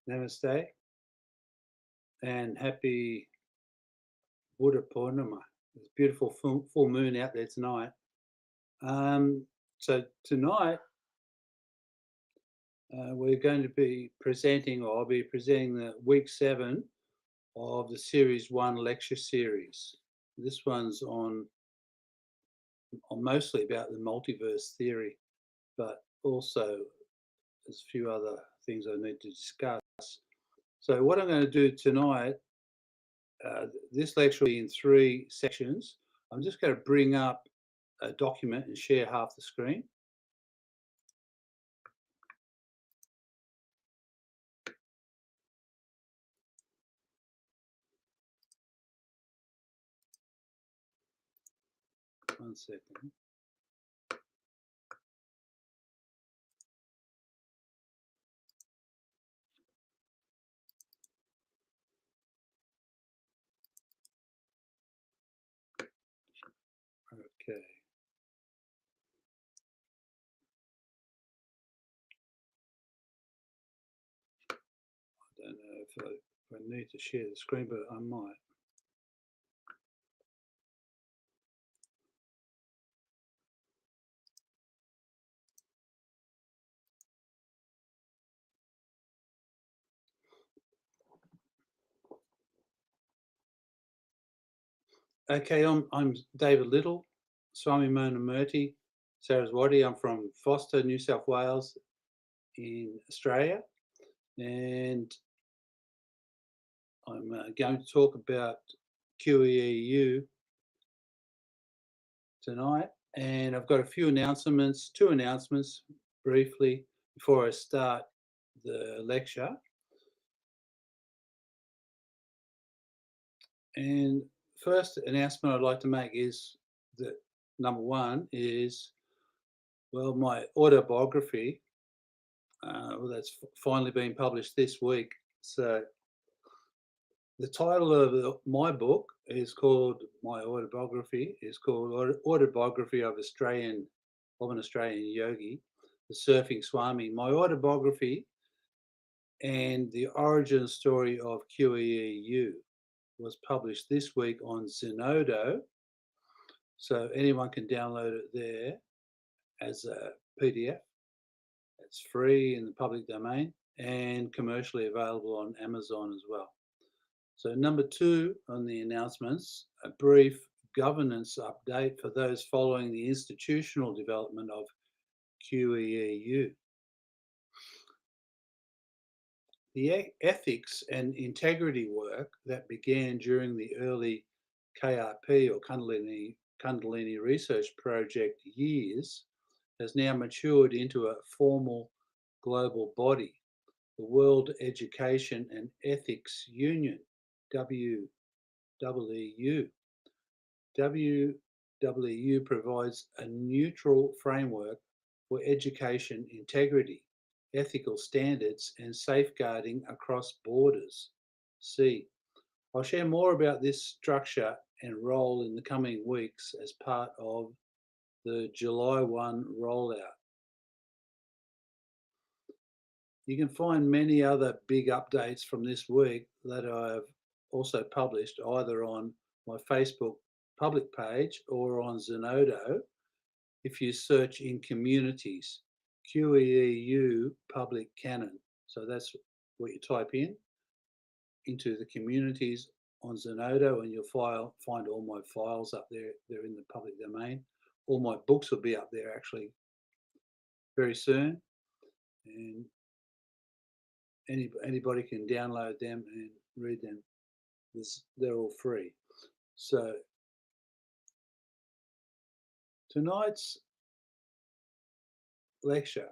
Namaste and happy Buddha Purnima. There's a beautiful full moon out there tonight. So tonight we're going to be presenting, or I'll be presenting the week 7 of the series 1 lecture series. This one's on mostly about the multiverse theory, but also there's a few other things I need to discuss. So what I'm going to do tonight, this lecture will be in 3 sections. I'm just going to bring up a document and share half the screen. One second. Okay. I don't know if I need to share the screen, but I might. Okay, I'm David Little, Swami Monamurti Saraswati. I'm from Foster, New South Wales in Australia, and I'm going to talk about QEEU tonight. And I've got a few announcements, 2 announcements briefly before I start the lecture. And first announcement I'd like to make is that number 1 is, well, my autobiography, that's finally been published this week. So the title of my book is called, my autobiography is called Autobiography of an Australian Yogi, the Surfing Swami. My autobiography and the origin story of QEEU was published this week on Zenodo. So anyone can download it there as a PDF. It's free in the public domain and commercially available on Amazon as well. So number 2 on the announcements, a brief governance update for those following the institutional development of QEEU. The ethics and integrity work that began during the early KRP, or Kundalini Research Project years, has now matured into a formal global body, the World Education and Ethics Union, WEEU. WEEU provides a neutral framework for education integrity, ethical standards, and safeguarding across borders. I'll share more about this structure and role in the coming weeks as part of the July 1 rollout. You can find many other big updates from this week that I've also published either on my Facebook public page or on Zenodo if you search in communities, QEEU public canon. So that's what you type into the communities on Zenodo, and you'll find all my files up there. They're in the public domain. All my books will be up there actually very soon, and anybody can download them and read them. They're all free. So tonight's lecture,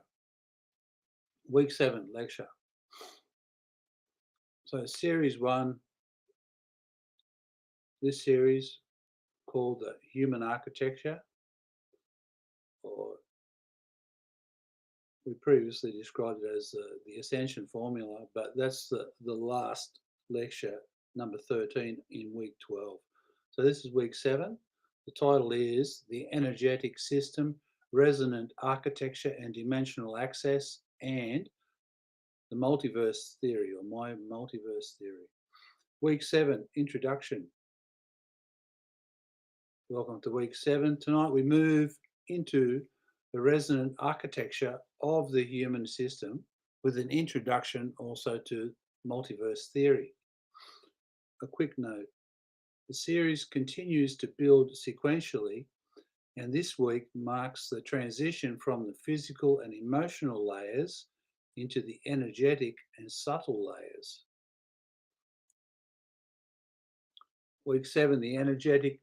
week 7 lecture. So series 1, this series called the Human Architecture, or we previously described it as the Ascension Formula, but that's the last lecture, number 13 in week 12. So this is week 7. The title is The Energetic System, Resonant Architecture and Dimensional Access, and the multiverse theory, or my multiverse theory. Week 7, introduction. Welcome to week 7. Tonight we move into the resonant architecture of the human system with an introduction also to multiverse theory. A quick note, the series continues to build sequentially, and this week marks the transition from the physical and emotional layers into the energetic and subtle layers. Week 7, the energetic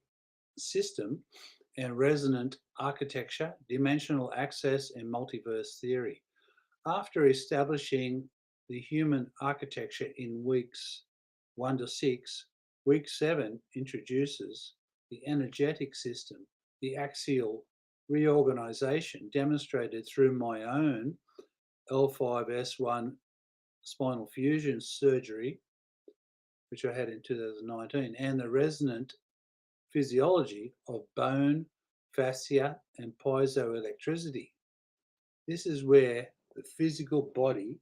system and resonant architecture, dimensional access and multiverse theory. After establishing the human architecture in weeks 1 to 6, week 7 introduces the energetic system, the axial reorganization demonstrated through my own L5S1 spinal fusion surgery, which I had in 2019, and the resonant physiology of bone, fascia, and piezoelectricity. This is where the physical body,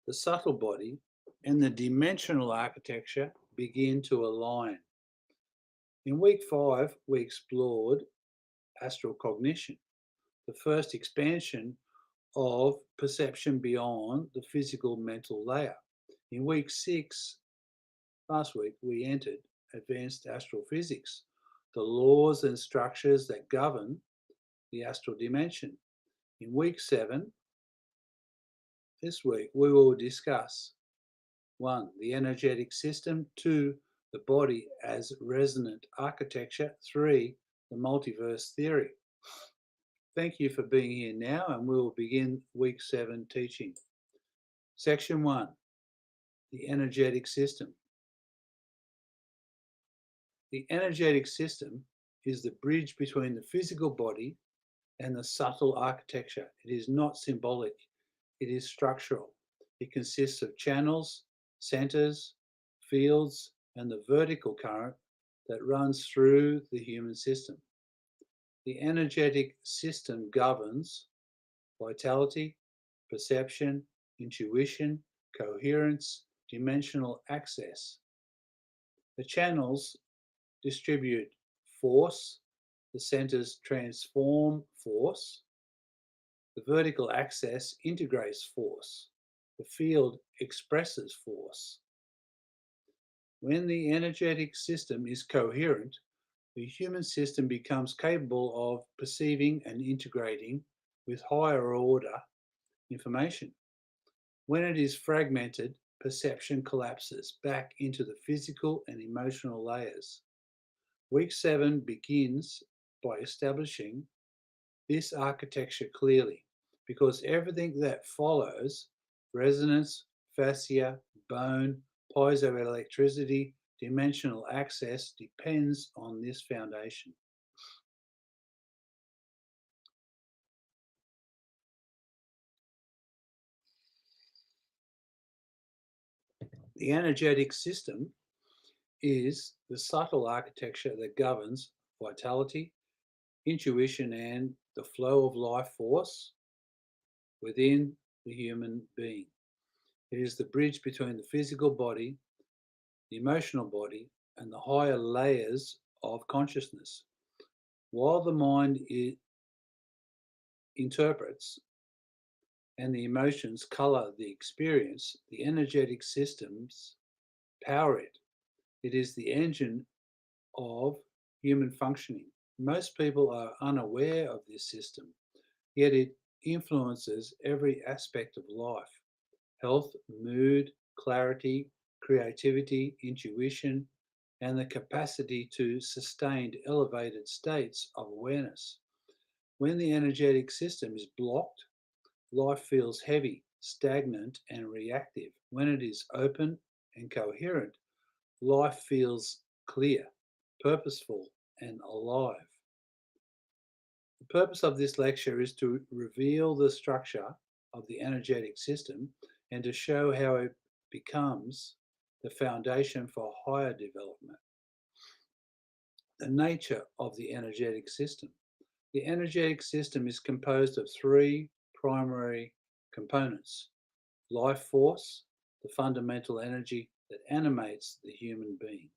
the subtle body, and the dimensional architecture begin to align. In week 5, we explored astral cognition, the first expansion of perception beyond the physical mental layer. In week 6, last week, we entered advanced astrophysics, the laws and structures that govern the astral dimension. In week 7, this week, we will discuss 1, the energetic system, 2, the body as resonant architecture, 3, the multiverse theory. Thank you for being here now, and we will begin week 7 teaching. Section 1, the energetic system. The energetic system is the bridge between the physical body and the subtle architecture. It is not symbolic, it is structural. It consists of channels, centers, fields, and the vertical current that runs through the human system. The energetic system governs vitality, perception, intuition, coherence, dimensional access. The channels distribute force, the centers transform force, the vertical axis integrates force, the field expresses force. When the energetic system is coherent, the human system becomes capable of perceiving and integrating with higher order information. When it is fragmented, perception collapses back into the physical and emotional layers. Week 7 begins by establishing this architecture clearly, because everything that follows, resonance, fascia, bone, piezoelectricity, dimensional access, depends on this foundation. The energetic system is the subtle architecture that governs vitality, intuition, and the flow of life force within the human being. It is the bridge between the physical body, the emotional body, and the higher layers of consciousness. While the mind interprets and the emotions color the experience, the energetic systems power it. It is the engine of human functioning. Most people are unaware of this system, yet it influences every aspect of life: health, mood, clarity, creativity, intuition, and the capacity to sustain elevated states of awareness. When the energetic system is blocked, life feels heavy, stagnant, and reactive. When it is open and coherent, life feels clear, purposeful, and alive. The purpose of this lecture is to reveal the structure of the energetic system and to show how it becomes the foundation for higher development. The nature of the energetic system. The energetic system is composed of 3 primary components: life force, the fundamental energy that animates the human being.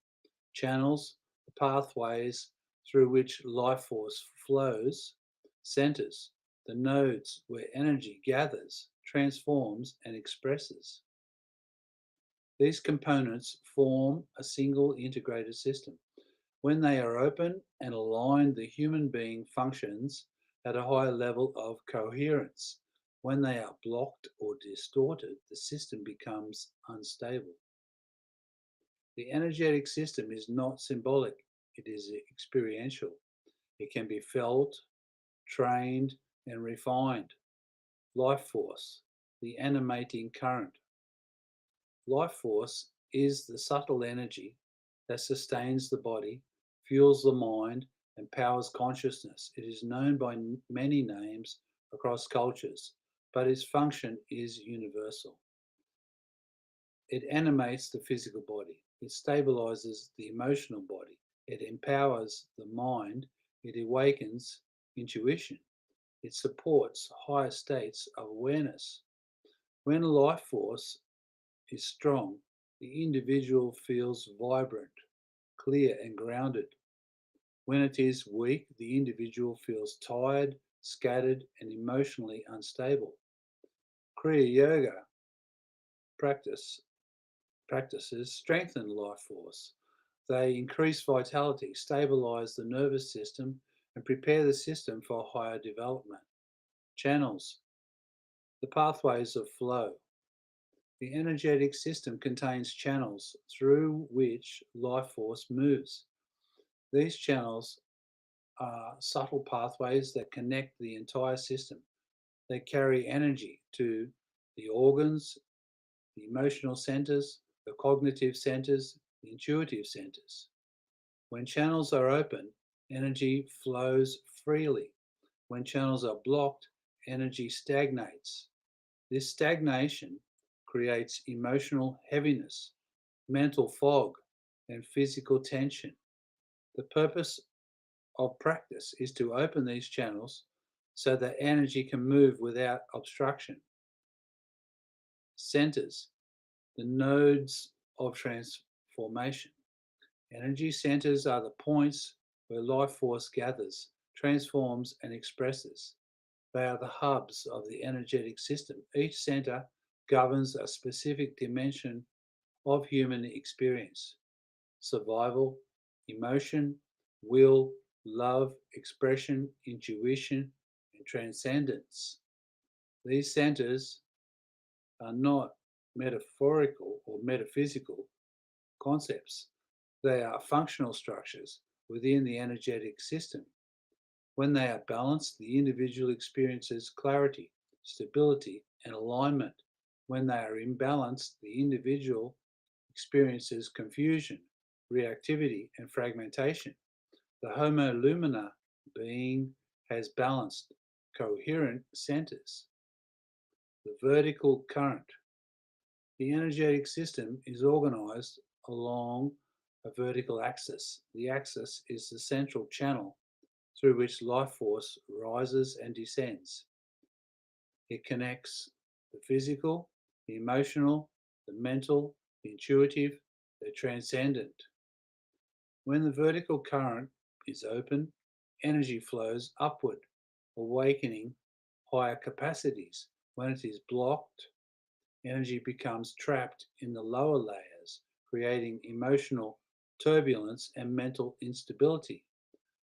Channels, the pathways through which life force flows. Centers, the nodes where energy gathers, transforms, and expresses. These components form a single integrated system. When they are open and aligned, the human being functions at a higher level of coherence. When they are blocked or distorted, the system becomes unstable. The energetic system is not symbolic, it is experiential. It can be felt, trained, and refined. Life force, the animating current. Life force is the subtle energy that sustains the body, fuels the mind, and powers consciousness. It is known by many names across cultures, but its function is universal. It animates the physical body, it stabilizes the emotional body, it empowers the mind, it awakens intuition, it supports higher states of awareness. When life force is strong, the individual feels vibrant, clear, and grounded. When it is weak, the individual feels tired, scattered, and emotionally unstable. Kriya Yoga practice practices strengthen life force. They increase vitality, stabilize the nervous system, and prepare the system for higher development. Channels, the pathways of flow. The energetic system contains channels through which life force moves. These channels are subtle pathways that connect the entire system. They carry energy to the organs, the emotional centers, the cognitive centers, the intuitive centers. When channels are open, energy flows freely. When channels are blocked, energy stagnates. This stagnation creates emotional heaviness, mental fog, and physical tension. The purpose of practice is to open these channels so that energy can move without obstruction. Centers, the nodes of transformation. Energy centers are the points where life force gathers, transforms, and expresses. They are the hubs of the energetic system. Each center governs a specific dimension of human experience: survival, emotion, will, love, expression, intuition, and transcendence. These centers are not metaphorical or metaphysical concepts. They are functional structures within the energetic system. When they are balanced, the individual experiences clarity, stability, and alignment. When they are imbalanced, the individual experiences confusion, reactivity, and fragmentation. The Homo Lumina being has balanced, coherent centers. The vertical current. The energetic system is organized along a vertical axis. The axis is the central channel through which life force rises and descends. It connects the physical, the emotional, the mental, the intuitive, the transcendent. When the vertical current is open, energy flows upward, awakening higher capacities. When it is blocked, energy becomes trapped in the lower layers, creating emotional turbulence and mental instability.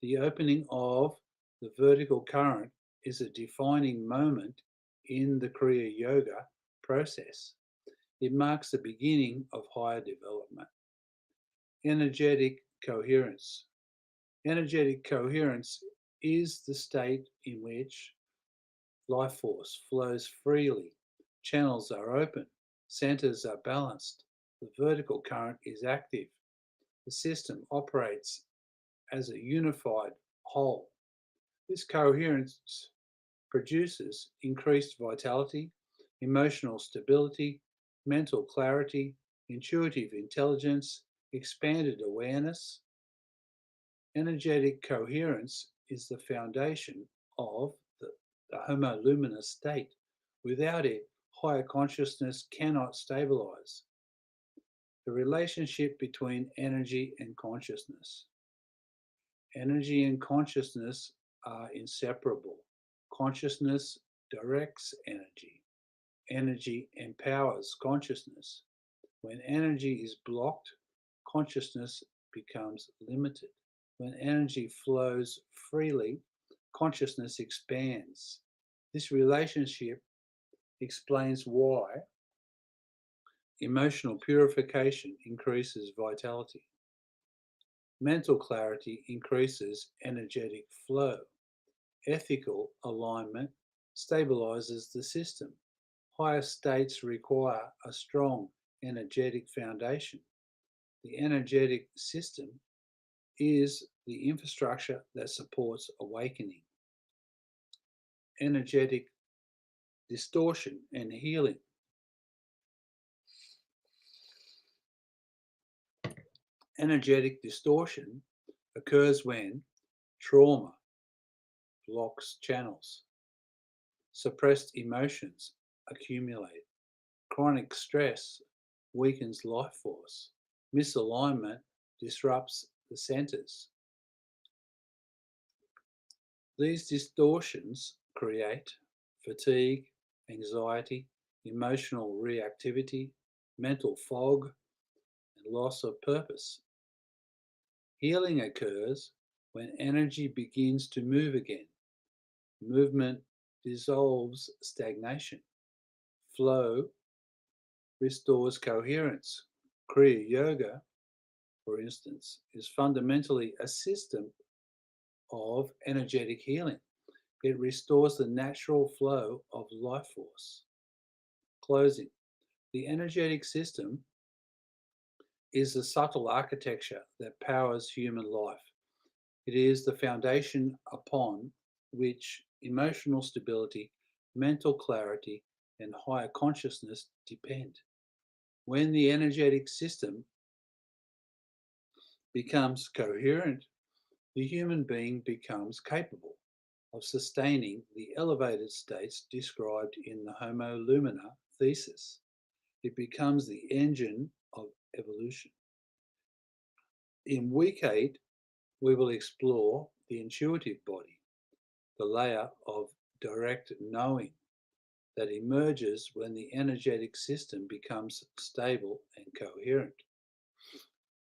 The opening of the vertical current is a defining moment in the Kriya Yoga process. It marks the beginning of higher development. Energetic coherence. Energetic coherence is the state in which life force flows freely, channels are open, centers are balanced, the vertical current is active, the system operates as a unified whole. This coherence produces increased vitality, emotional stability, mental clarity, intuitive intelligence, expanded awareness. Energetic coherence is the foundation of the Homo Lumina state. Without it, higher consciousness cannot stabilize. The relationship between energy and consciousness. Energy and consciousness are inseparable. Consciousness directs energy. Energy empowers consciousness. When energy is blocked, consciousness becomes limited. When energy flows freely, consciousness expands. This relationship explains why emotional purification increases vitality. Mental clarity increases energetic flow. Ethical alignment stabilizes the system. Higher states require a strong energetic foundation. The energetic system is the infrastructure that supports awakening. Energetic distortion and healing. Energetic distortion occurs when trauma blocks channels, suppressed emotions accumulate, chronic stress weakens life force, misalignment disrupts the centers. These distortions create fatigue, anxiety, emotional reactivity, mental fog, and loss of purpose. Healing occurs when energy begins to move again. Movement dissolves stagnation. Flow restores coherence. Kriya Yoga, for instance, is fundamentally a system of energetic healing. It restores the natural flow of life force. Closing. The energetic system is the subtle architecture that powers human life. It is the foundation upon which emotional stability, mental clarity, and higher consciousness depend. When the energetic system becomes coherent, the human being becomes capable of sustaining the elevated states described in the Homo Lumina thesis. It becomes the engine of evolution. In week 8, we will explore the intuitive body, the layer of direct knowing that emerges when the energetic system becomes stable and coherent.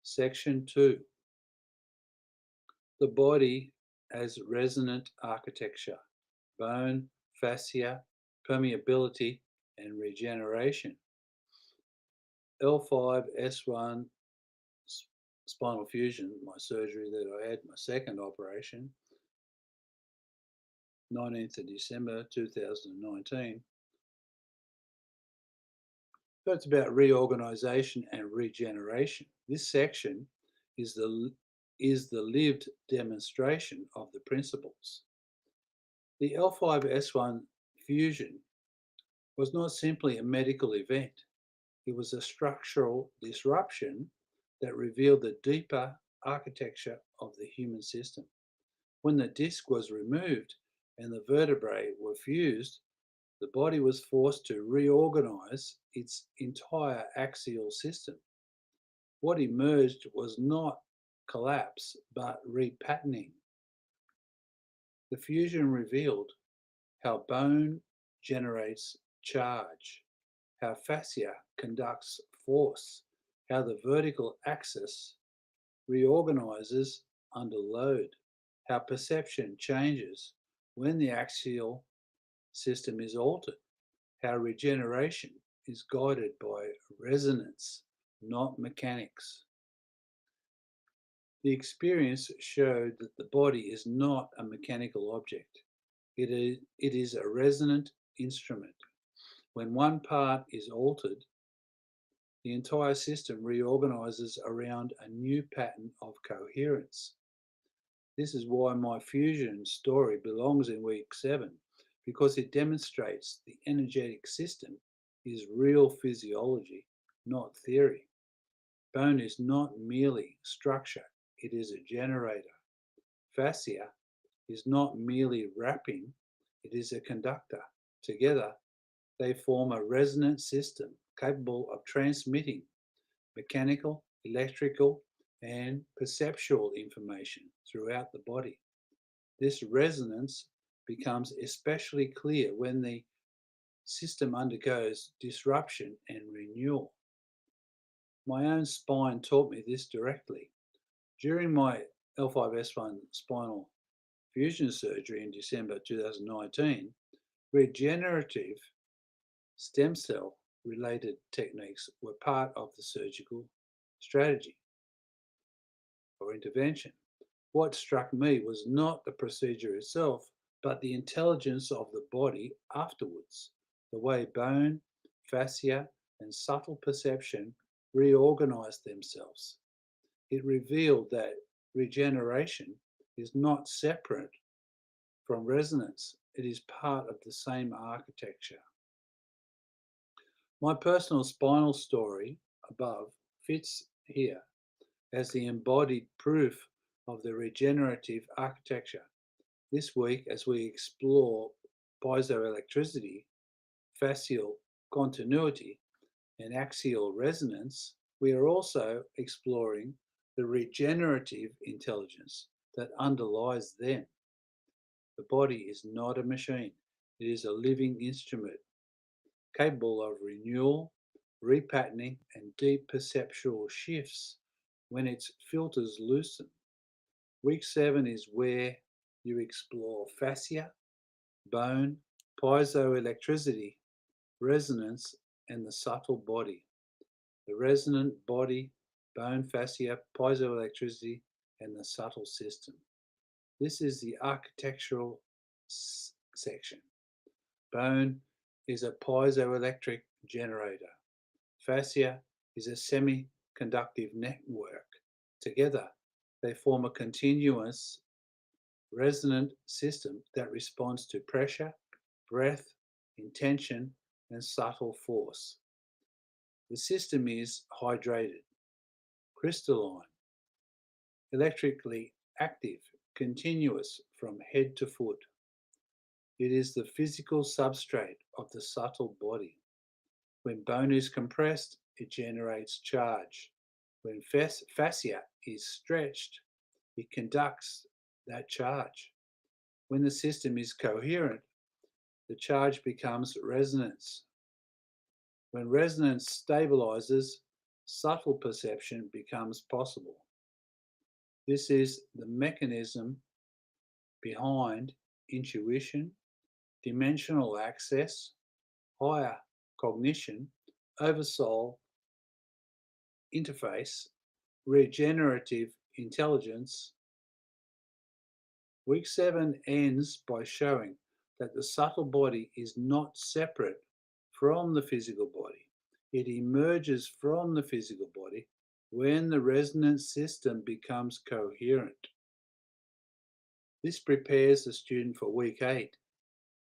Section 2. The body as resonant architecture, bone, fascia, permeability, and regeneration. L5-S1 spinal fusion, my surgery that I had, my second operation, 19th of December 2019. So it's about reorganization and regeneration. This section is the lived demonstration of the principles. The L5-S1 fusion was not simply a medical event. It was a structural disruption that revealed the deeper architecture of the human system. When the disc was removed and the vertebrae were fused, the body was forced to reorganize its entire axial system. What emerged was not collapse, but repatterning. The fusion revealed how bone generates charge, how fascia conducts force, how the vertical axis reorganizes under load, how perception changes when the axial system is altered, how regeneration is guided by resonance, not mechanics. The experience showed that the body is not a mechanical object. It is a resonant instrument. When one part is altered, the entire system reorganizes around a new pattern of coherence. This is why my fusion story belongs in week 7, because it demonstrates the energetic system is real physiology, not theory. Bone is not merely structure, it is a generator. Fascia is not merely wrapping, it is a conductor. Together, they form a resonant system capable of transmitting mechanical, electrical, and perceptual information throughout the body. This resonance becomes especially clear when the system undergoes disruption and renewal. My own spine taught me this directly. During my L5S1 spinal fusion surgery in December 2019, regenerative stem cell related techniques were part of the surgical strategy or intervention. What struck me was not the procedure itself, but the intelligence of the body afterwards, the way bone, fascia, and subtle perception reorganized themselves. It revealed that regeneration is not separate from resonance, it is part of the same architecture. My personal spinal story above fits here as the embodied proof of the regenerative architecture. This week, as we explore piezoelectricity, fascial continuity, and axial resonance, we are also exploring the regenerative intelligence that underlies them. The body is not a machine, it is a living instrument capable of renewal, repatterning, and deep perceptual shifts when its filters loosen. Week 7 is where you explore fascia, bone, piezoelectricity, resonance, and the subtle body. The resonant body, bone, fascia, piezoelectricity, and the subtle system. This is the architectural section. Bone is a piezoelectric generator. Fascia is a semiconductive network. Together, they form a continuous resonant system that responds to pressure, breath, intention, and subtle force. The system is hydrated, crystalline, electrically active, continuous from head to foot. It is the physical substrate of the subtle body. When bone is compressed, it generates charge. When fascia is stretched, it conducts that charge. When the system is coherent, the charge becomes resonance. When resonance stabilizes, subtle perception becomes possible. This is the mechanism behind intuition, dimensional access, higher cognition, oversoul interface, regenerative intelligence. Week 7 ends by showing that the subtle body is not separate from the physical body. It emerges from the physical body when the resonance system becomes coherent. This prepares the student for week 8,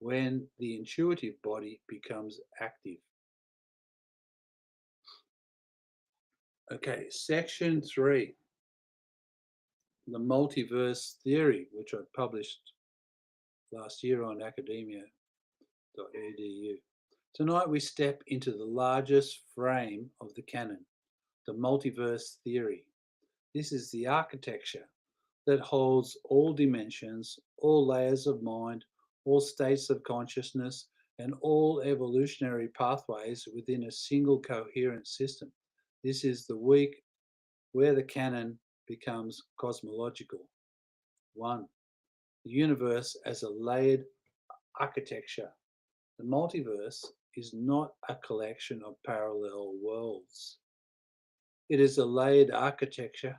when the intuitive body becomes active. Okay, section 3, the multiverse theory, which I published last year on academia.edu. Tonight we step into the largest frame of the canon, the multiverse theory. This is the architecture that holds all dimensions, all layers of mind, all states of consciousness, and all evolutionary pathways within a single coherent system. This is the week where the canon becomes cosmological. 1. The universe as a layered architecture. The multiverse is not a collection of parallel worlds. It is a layered architecture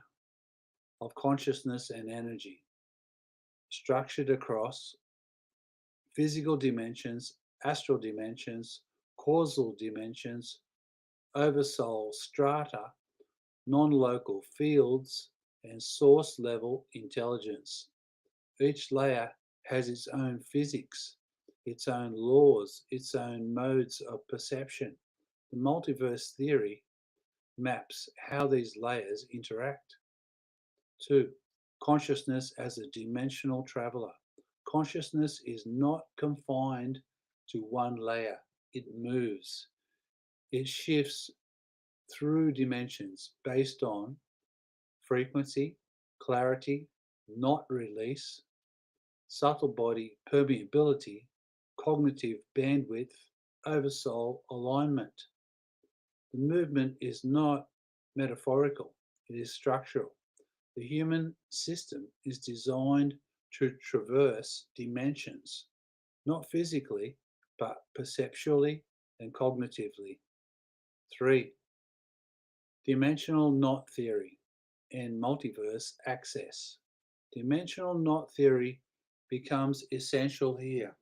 of consciousness and energy, structured across physical dimensions, astral dimensions, causal dimensions, oversoul strata, non-local fields, and source level intelligence. Each layer has its own physics, its own laws, its own modes of perception. The multiverse theory maps how these layers interact. 2. Consciousness as a dimensional traveler. Consciousness is not confined to one layer. it moves. It shifts through dimensions based on frequency, clarity, not release, subtle body permeability, cognitive bandwidth, oversoul alignment. The movement is not metaphorical, it is structural. The human system is designed to traverse dimensions, not physically, but perceptually and cognitively. 3. Dimensional knot theory and multiverse access. Dimensional knot theory becomes essential here.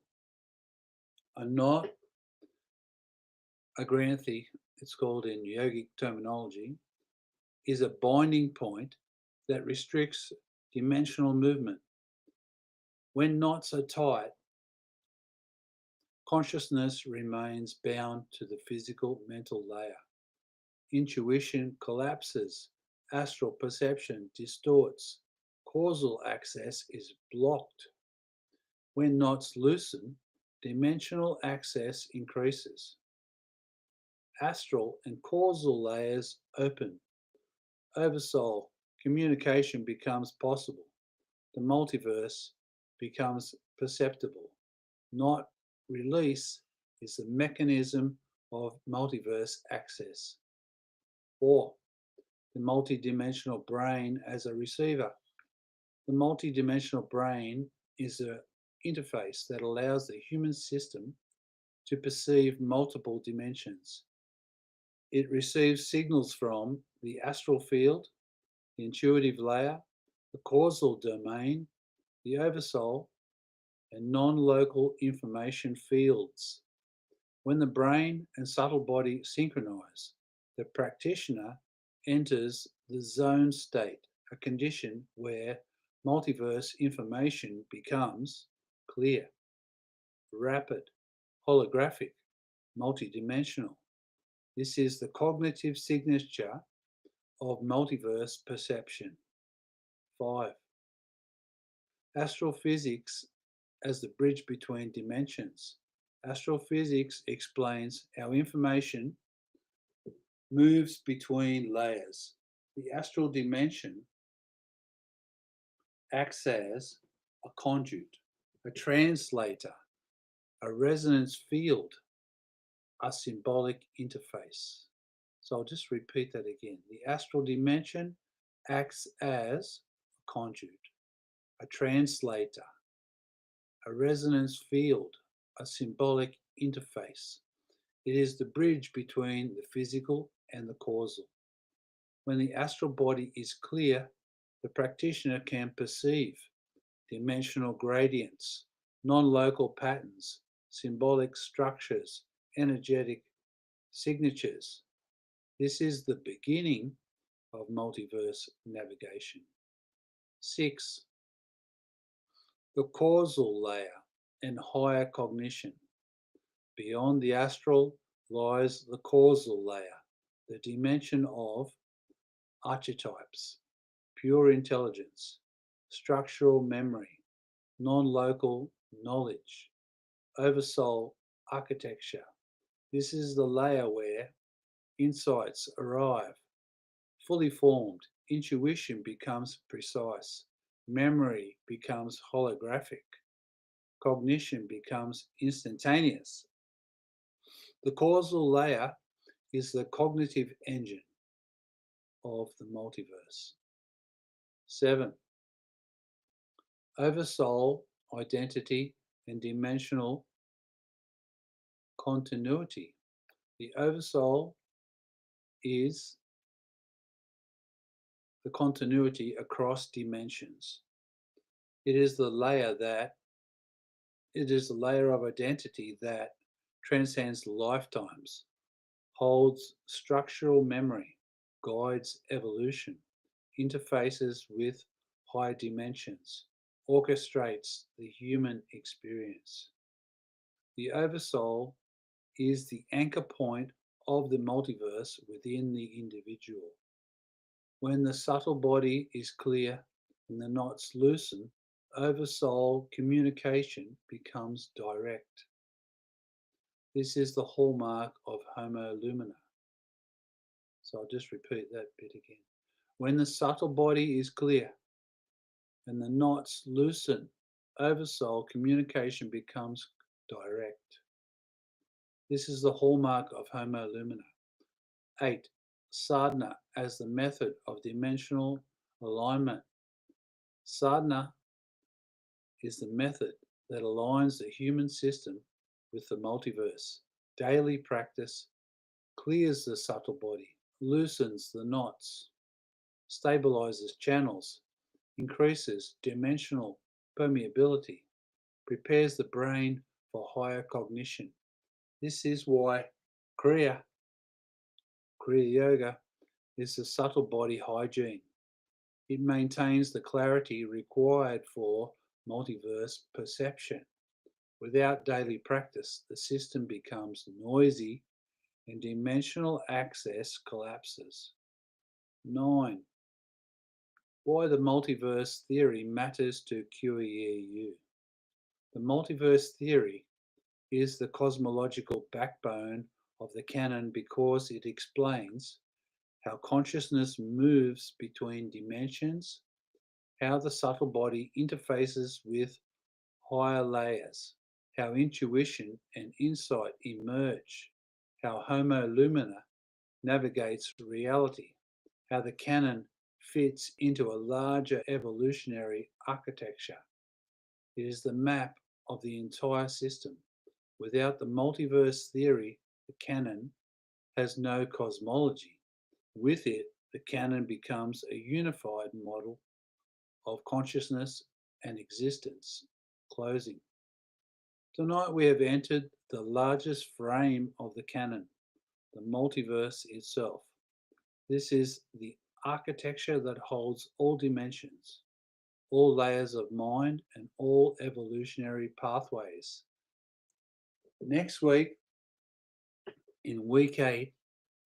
A knot, a granthi, it's called in yogic terminology, is a binding point that restricts dimensional movement. When knots are tight, consciousness remains bound to the physical mental layer. Intuition collapses, astral perception distorts, causal access is blocked. When knots loosen, dimensional access increases. Astral and causal layers open. Oversoul, communication becomes possible. The multiverse becomes perceptible. Not release is the mechanism of multiverse access. 4. The multidimensional brain as a receiver. The multidimensional brain is an interface that allows the human system to perceive multiple dimensions. It receives signals from the astral field, the intuitive layer, the causal domain, the oversoul, and non-local information fields. When the brain and subtle body synchronize, the practitioner enters the zone state, a condition where multiverse information becomes clear, rapid, holographic, multidimensional. This is the cognitive signature of multiverse perception. 5. Astrophysics as the bridge between dimensions. Astrophysics explains how information moves between layers. The astral dimension acts as a conduit, a translator, a resonance field, a symbolic interface. So I'll just repeat that again. The astral dimension acts as a conduit, a translator, a resonance field, a symbolic interface. It is the bridge between the physical and the causal. When the astral body is clear, the practitioner can perceive dimensional gradients, non-local patterns, symbolic structures, energetic signatures. This is the beginning of multiverse navigation. 6. The causal layer and higher cognition. Beyond the astral lies the causal layer, the dimension of archetypes, pure intelligence, structural memory, non-local knowledge, oversoul architecture. This is the layer where insights arrive. Fully formed, intuition becomes precise, memory becomes holographic, cognition becomes instantaneous. The causal layer is the cognitive engine of the multiverse. 7. Oversoul, identity, and dimensional continuity. The oversoul is the continuity across dimensions. It is the layer of identity that transcends lifetimes, holds structural memory, guides evolution, interfaces with high dimensions, orchestrates the human experience. The oversoul is the anchor point of the multiverse within the individual. When the subtle body is clear and the knots loosen, oversoul communication becomes direct. This is the hallmark of Homo lumina. So I'll just repeat that bit again. When the subtle body is clear and the knots loosen, oversoul communication becomes direct. This is the hallmark of Homo lumina. 8. Sadhana as the method of dimensional alignment. Sadhana is the method that aligns the human system with the multiverse. Daily practice clears the subtle body, loosens the knots, stabilizes channels, increases dimensional permeability, prepares the brain for higher cognition. This is why Kriya Yoga is the subtle body hygiene. It maintains the clarity required for multiverse perception. Without daily practice, the system becomes noisy and dimensional access collapses. 9. Why the multiverse theory matters to QEEU. The multiverse theory is the cosmological backbone of the canon because it explains how consciousness moves between dimensions, how the subtle body interfaces with higher layers, how intuition and insight emerge, how Homo lumina navigates reality, how the canon fits into a larger evolutionary architecture. It is the map of the entire system. Without the multiverse theory, the canon has no cosmology. With it, the canon becomes a unified model of consciousness and existence. Closing. Tonight we have entered the largest frame of the canon, the multiverse itself. This is the architecture that holds all dimensions, all layers of mind, and all evolutionary pathways. Next week, in week 8,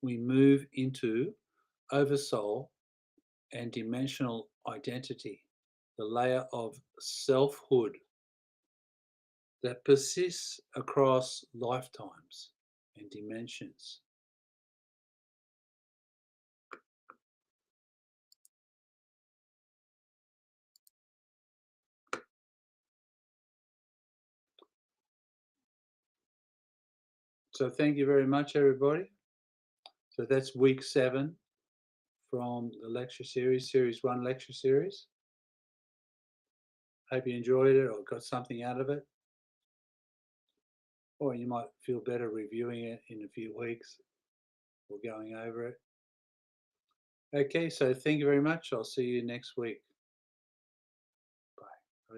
we move into oversoul and dimensional identity, the layer of selfhood that persists across lifetimes and dimensions. So thank you very much, everybody. So that's week 7 from the lecture series, series 1 lecture series. Hope you enjoyed it or got something out of it. Or you might feel better reviewing it in a few weeks or going over it. Okay, so thank you very much. I'll see you next week. Bye.